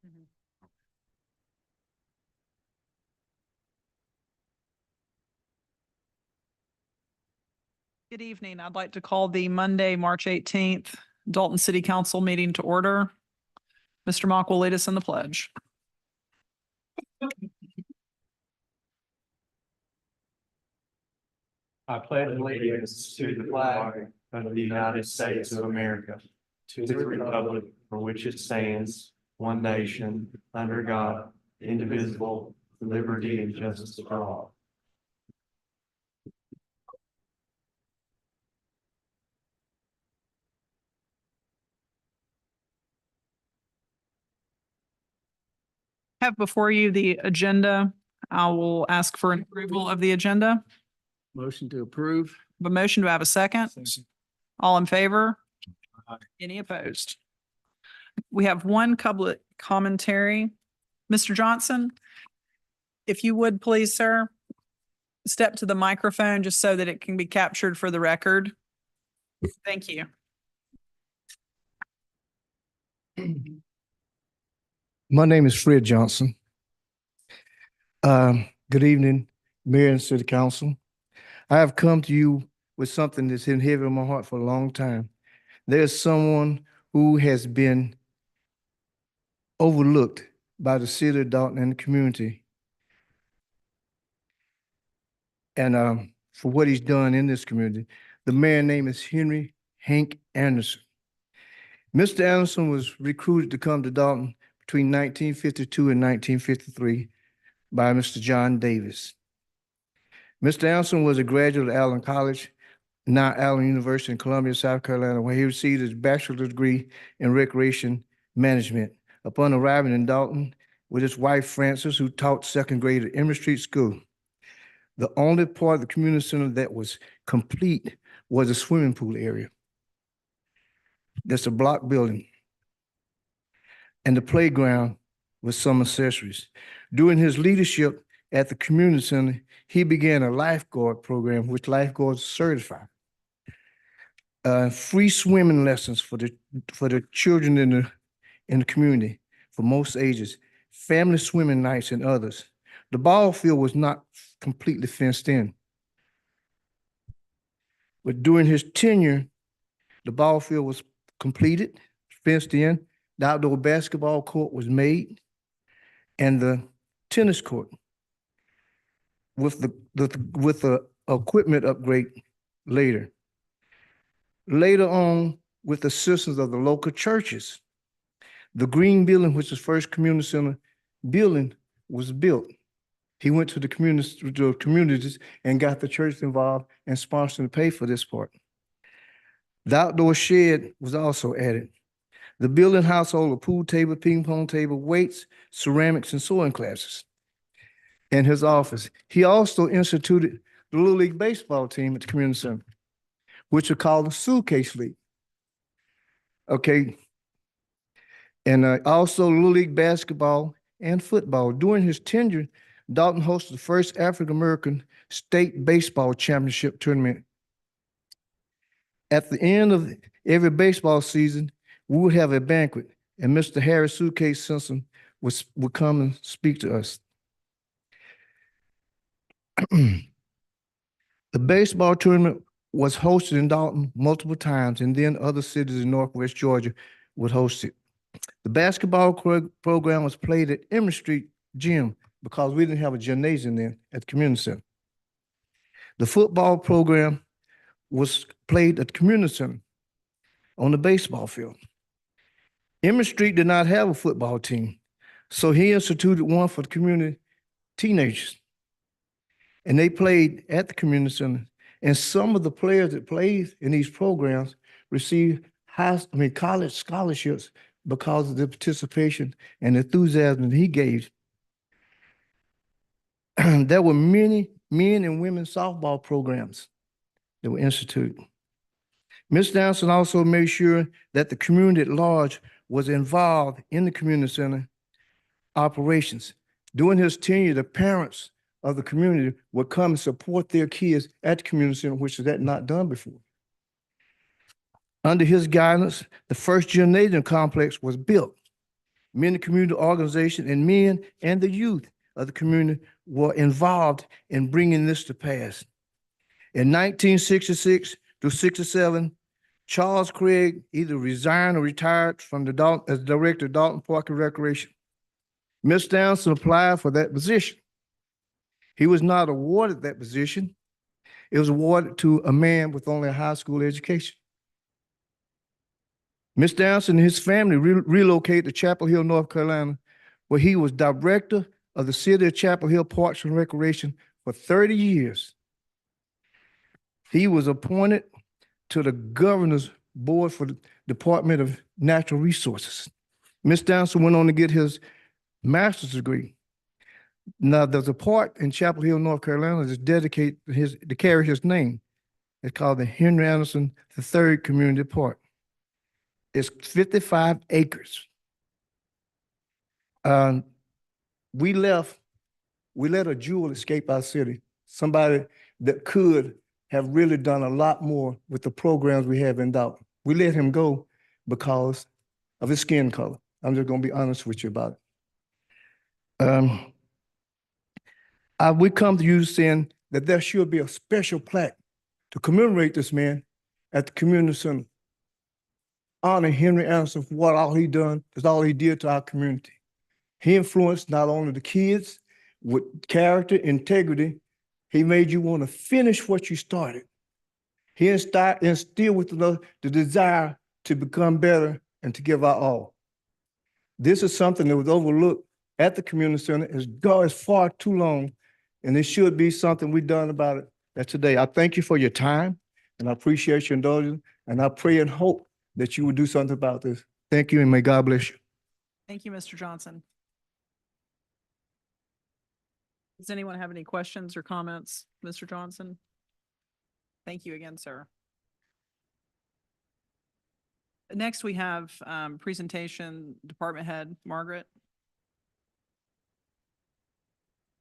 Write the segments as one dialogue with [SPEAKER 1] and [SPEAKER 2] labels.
[SPEAKER 1] Mhm. Good evening. I'd like to call the Monday, March 18th Dalton City Council meeting to order. Mr. Mock will lead us in the pledge.
[SPEAKER 2] I pledge allegiance to the flag of the United States of America, to the republic for which it stands, one nation, under God, indivisible, with liberty and justice for all.
[SPEAKER 1] Have before you the agenda. I will ask for an approval of the agenda.
[SPEAKER 3] Motion to approve.
[SPEAKER 1] The motion, do I have a second? All in favor?
[SPEAKER 3] Aye.
[SPEAKER 1] Any opposed? We have one public commentary. Mr. Johnson, if you would please, sir, step to the microphone just so that it can be captured for the record. Thank you.
[SPEAKER 4] My name is Fred Johnson. Good evening, Mayor and City Council. I have come to you with something that's been heavy on my heart for a long time. There's someone who has been overlooked by the city of Dalton and the community. And for what he's done in this community. The man's name is Henry Hank Anderson. Mr. Anderson was recruited to come to Dalton between 1952 and 1953 by Mr. John Davis. Mr. Anderson was a graduate of Allen College, now Allen University in Columbia, South Carolina, where he received his bachelor's degree in recreation management. Upon arriving in Dalton with his wife, Frances, who taught second grade at Emory Street School, the only part of the community center that was complete was a swimming pool area. That's a block building. And the playground with some accessories. During his leadership at the community center, he began a lifeguard program, which lifeguards certified. Free swimming lessons for the children in the community for most ages, family swimming nights and others. The ball field was not completely fenced in. But during his tenure, the ball field was completed, fenced in, the outdoor basketball court was made, and the tennis court with the equipment upgrade later. Later on, with the assistance of the local churches, the green building, which is first community center building, was built. He went to the communities and got the church involved and sponsored and paid for this part. The outdoor shed was also added. The building household a pool table, ping pong table, weights, ceramics, and sewing classes. In his office, he also instituted the Little League baseball team at the community center, which are called the Suitcase League. Okay. And also Little League basketball and football. During his tenure, Dalton hosted the first African-American state baseball championship tournament. At the end of every baseball season, we would have a banquet, and Mr. Harry Suitcase Simpson would come and speak to us. The baseball tournament was hosted in Dalton multiple times, and then other cities in Northwest Georgia would host it. The basketball program was played at Emory Street Gym because we didn't have a gymnasium there at the community center. The football program was played at the community center on the baseball field. Emory Street did not have a football team, so he instituted one for the community teenagers. And they played at the community center. And some of the players that played in these programs received college scholarships because of the participation and enthusiasm he gave. There were many men and women softball programs that were instituted. Mr. Anderson also made sure that the community at large was involved in the community center operations. During his tenure, the parents of the community would come and support their kids at the community center, which was not done before. Under his guidance, the first gymnasium complex was built, Many community organizations and men and the youth of the community were involved in bringing this to pass. In 1966 to 67, Charles Craig either resigned or retired from as director of Dalton Park and Recreation. Mr. Anderson applied for that position. He was not awarded that position. It was awarded to a man with only a high school education. Mr. Anderson and his family relocated to Chapel Hill, North Carolina, where he was director of the City of Chapel Hill Parks and Recreation for 30 years. He was appointed to the governor's board for the Department of Natural Resources. Mr. Anderson went on to get his master's degree. Now, there's a park in Chapel Hill, North Carolina that's dedicated to carry his name. It's called the Henry Anderson III Community Park. It's 55 acres. We let a jewel escape our city, somebody that could have really done a lot more with the programs we have in Dalton. We let him go because of his skin color. I'm just gonna be honest with you about it. We come to you saying that there should be a special plaque to commemorate this man at the community center. Honor Henry Anderson for what all he done, is all he did to our community. He influenced not only the kids with character, integrity, he made you want to finish what you started. He instilled with the desire to become better and to give our all. This is something that was overlooked at the community center as far too long, and it should be something we've done about it today. I thank you for your time, and I appreciate your indulgence, and I pray and hope that you will do something about this. Thank you, and may God bless you.
[SPEAKER 1] Thank you, Mr. Johnson. Does anyone have any questions or comments, Mr. Johnson? Thank you again, sir. Next, we have presentation, Department Head Margaret.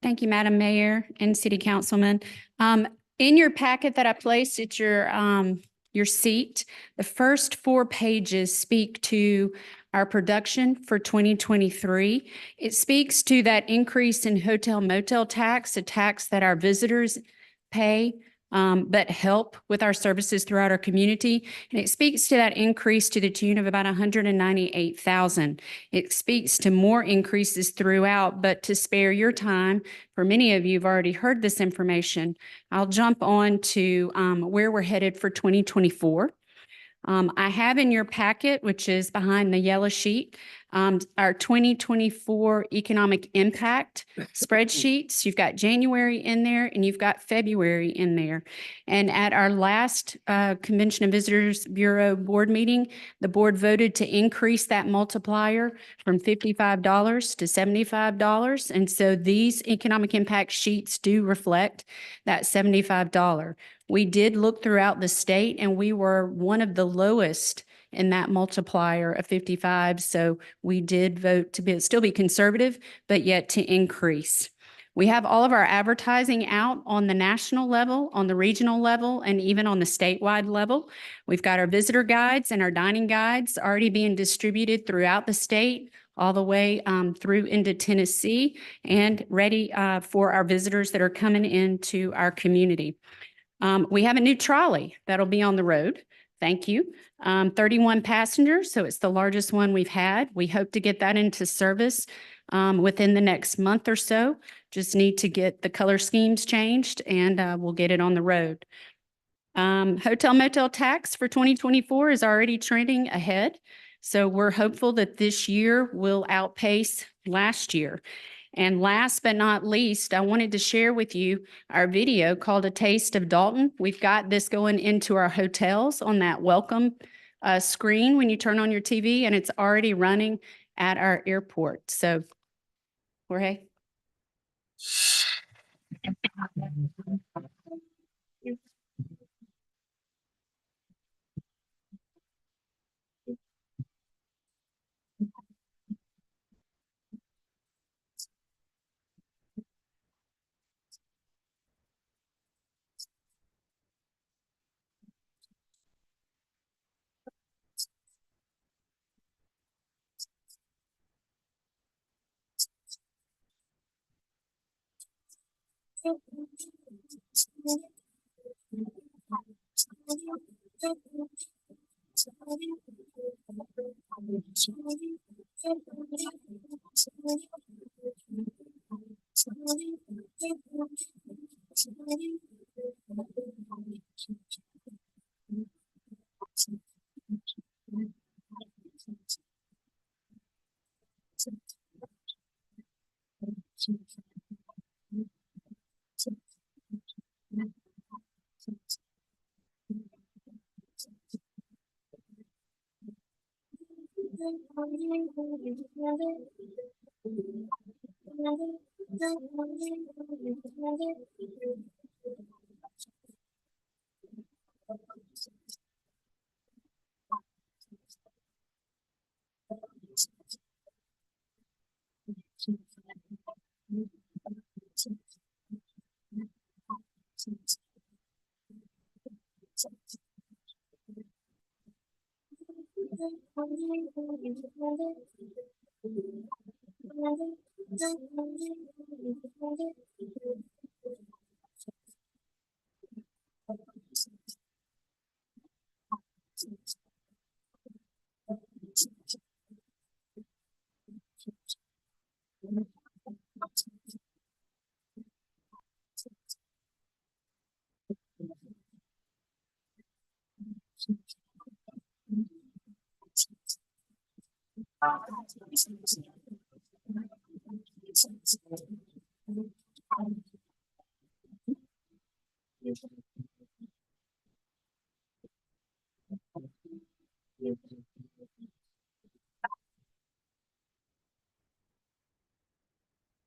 [SPEAKER 5] Thank you, Madam Mayor and City Councilman. In your packet that I placed at your seat, the first 4 pages speak to our production for 2023. It speaks to that increase in hotel motel tax, a tax that our visitors pay, but help with our services throughout our community. And it speaks to that increase to the tune of about $198,000. It speaks to more increases throughout, but to spare your time, for many of you have already heard this information, I'll jump on to where we're headed for 2024. I have in your packet, which is behind the yellow sheet, our 2024 economic impact spreadsheets. You've got January in there and you've got February in there. And at our last Convention and Visitors Bureau board meeting, the board voted to increase that multiplier from $55 to $75. And so these economic impact sheets do reflect that $75. We did look throughout the state and we were one of the lowest in that multiplier of 55. So we did vote to still be conservative, but yet to increase. We have all of our advertising out on the national level, on the regional level, and even on the statewide level. We've got our visitor guides and our dining guides already being distributed throughout the state, all the way through into Tennessee, and ready for our visitors that are coming into our community. We have a new trolley that'll be on the road. Thank you. 31 passengers, so it's the largest one we've had. We hope to get that into service within the next month or so. Just need to get the color schemes changed and we'll get it on the road. Hotel motel tax for 2024 is already trending ahead. So we're hopeful that this year will outpace last year. And last but not least, I wanted to share with you our video called A Taste of Dalton. We've got this going into our hotels on that welcome screen when you turn on your TV, and it's already running at our airport. So, Jorge.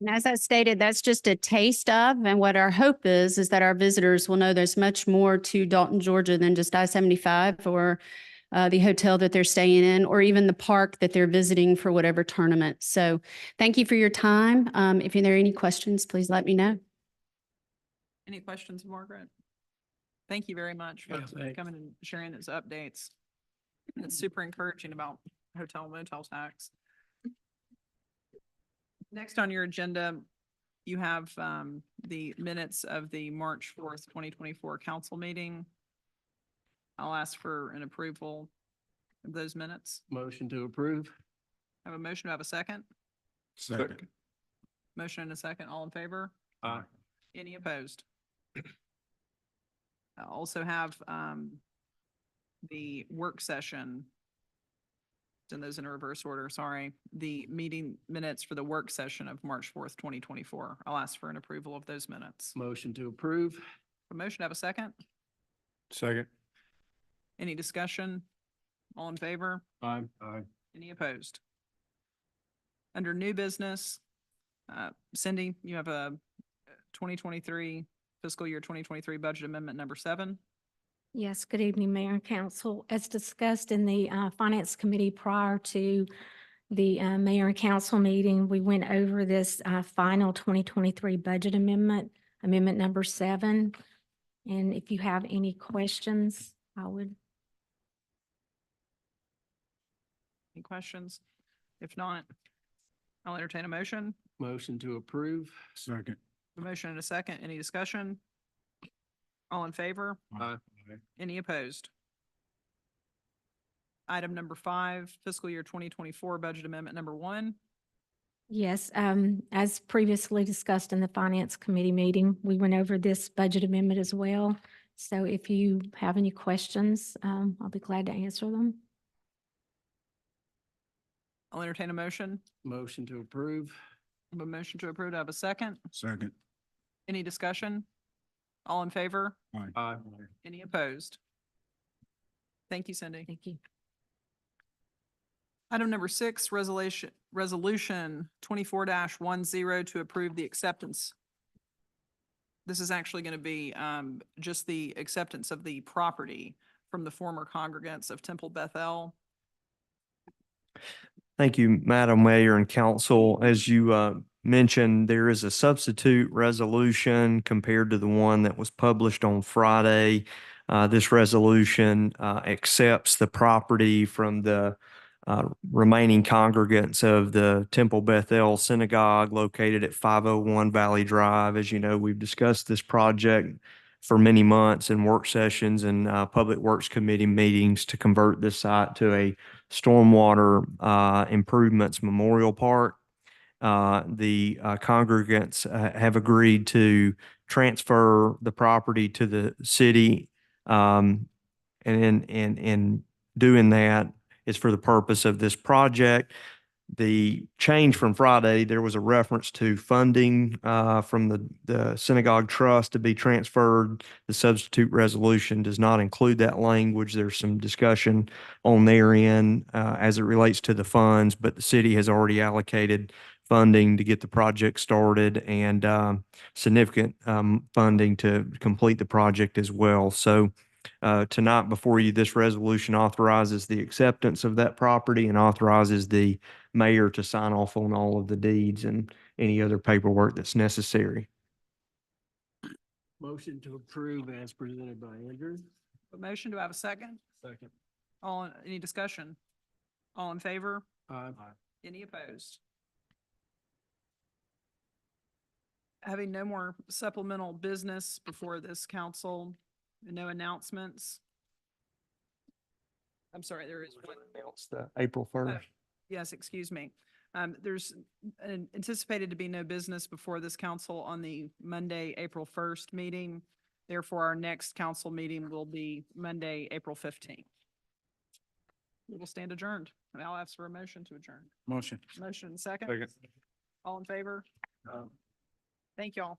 [SPEAKER 5] And as I stated, that's just a taste of, and what our hope is that our visitors will know there's much more to Dalton, Georgia than just I-75 or the hotel that they're staying in, or even the park that they're visiting for whatever tournament. So thank you for your time. If there are any questions, please let me know.
[SPEAKER 1] Any questions, Margaret? Thank you very much for
[SPEAKER 3] Yeah, thanks.
[SPEAKER 1] coming and sharing those updates. It's super encouraging about hotel motel tax. Next on your agenda, you have the minutes of the March 4th, 2024 council meeting. I'll ask for an approval of those minutes.
[SPEAKER 3] Motion to approve.
[SPEAKER 1] Have a motion, to have a second?
[SPEAKER 3] Second.
[SPEAKER 1] Motion and a second, all in favor?
[SPEAKER 3] Aye.
[SPEAKER 1] Any opposed? I also have the work session. Send those in reverse order, sorry. The meeting minutes for the work session of March 4th, 2024. I'll ask for an approval of those minutes.
[SPEAKER 3] Motion to approve.
[SPEAKER 1] A motion, to have a second?
[SPEAKER 3] Second.
[SPEAKER 1] Any discussion? All in favor?
[SPEAKER 3] Aye. Aye.
[SPEAKER 1] Any opposed? Under new business, Cindy, you have a 2023 fiscal year 2023 budget amendment number 7.
[SPEAKER 6] Yes, good evening, Mayor and Council. As discussed in the Finance Committee prior to the Mayor and Council meeting, we went over this final 2023 budget amendment, amendment number 7. And if you have any questions, I would.
[SPEAKER 1] Any questions? If not, I'll entertain a motion.
[SPEAKER 3] Motion to approve. Second.
[SPEAKER 1] A motion and a second. Any discussion? All in favor?
[SPEAKER 3] Aye.
[SPEAKER 1] Any opposed? Item number 5, fiscal year 2024 budget amendment number 1.
[SPEAKER 6] Yes, as previously discussed in the Finance Committee meeting, we went over this budget amendment as well. So if you have any questions, I'll be glad to answer them.
[SPEAKER 1] I'll entertain a motion.
[SPEAKER 3] Motion to approve.
[SPEAKER 1] I have a motion to approve. Do I have a second?
[SPEAKER 3] Second.
[SPEAKER 1] Any discussion? All in favor?
[SPEAKER 3] Aye.
[SPEAKER 1] Any opposed? Thank you, Cindy.
[SPEAKER 6] Thank you.
[SPEAKER 1] Item number 6, resolution 24-10 to approve the acceptance. This is actually going to be just the acceptance of the property from the former congregants of Temple Bethel.
[SPEAKER 2] Thank you, Madam Mayor and Council. As you mentioned, there is a substitute resolution compared to the one that was published on Friday. This resolution accepts the property from the remaining congregants of the Temple Bethel Synagogue located at 501 Valley Drive. As you know, we've discussed this project for many months in work sessions and Public Works Committee meetings to convert this site to a stormwater improvements memorial park. The congregants have agreed to transfer the property to the city. And in doing that is for the purpose of this project. The change from Friday, there was a reference to funding from the synagogue trust to be transferred. The substitute resolution does not include that language. There's some discussion on their end as it relates to the funds, but the city has already allocated funding to get the project started and significant funding to complete the project as well. So tonight before you, this resolution authorizes the acceptance of that property and authorizes the mayor to sign off on all of the deeds and any other paperwork that's necessary.
[SPEAKER 3] Motion to approve as presented by Andrew.
[SPEAKER 1] A motion, do I have a second?
[SPEAKER 3] Second.
[SPEAKER 1] Any discussion? All in favor?
[SPEAKER 3] Aye.
[SPEAKER 1] Any opposed? Having no more supplemental business before this council, and no announcements. I'm sorry, there is one.
[SPEAKER 2] Announce the April 1st.
[SPEAKER 1] Yes, excuse me. There's anticipated to be no business before this council on the Monday, April 1st meeting. Therefore, our next council meeting will be Monday, April 15th. We will stand adjourned, and I'll ask for a motion to adjourn.
[SPEAKER 3] Motion.
[SPEAKER 1] Motion second.
[SPEAKER 3] Second.
[SPEAKER 1] All in favor? Thank you all.